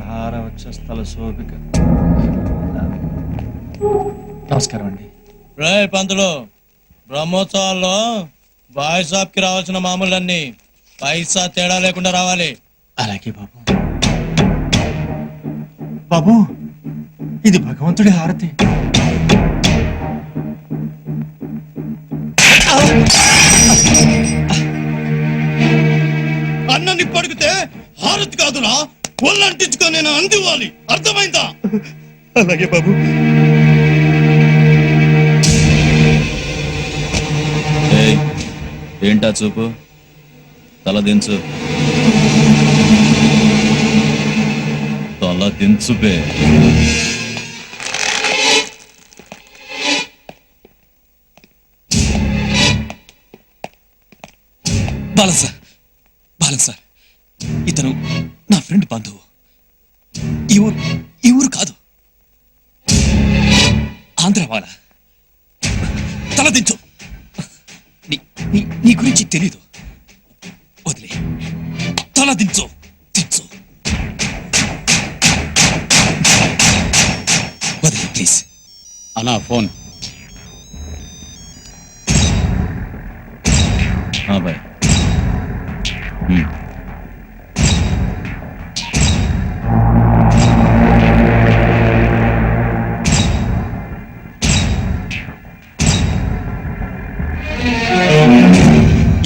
సారా వచ్చేస్తల సోపిక. నమస్కారం అండి. రే పంతులు, బ్రహ్మోత్సవాల్లో బాయ్ షాప్ కి రావాల్సిన మామూలన్నీ పైసా తేడా లేకుండా రావాలి. అలాగే బాబు. బాబు, ఇది భగవంతుడి హారతి. అన్నని పడిగితే హారతి కాదురా, ఒళ్ళంటించుకొని నేను అందివ్వాలి. అర్థమైందా? అలాగే బాబు. ఏంటా చూపు? తల దించు, తల దించుబే. బాలన్ సార్, ఇతను నా ఫ్రెండ్ బంధువు. ఈ ఊరు కాదు, ఆంధ్ర వాళ్ళ. తల దించు. నీ గురించి తెలీదు, వదిలే. తల దించు, దించు, వదిలే ప్లీజ్. అన్నా ఫోన్. బాయ్.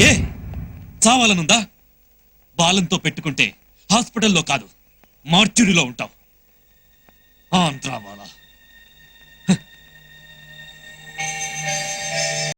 ఏ చావాలనుందా? బాలంతో పెట్టుకుంటే హాస్పిటల్లో కాదు, మార్చురీలో ఉంటావు. ఆంధ్రావాలా.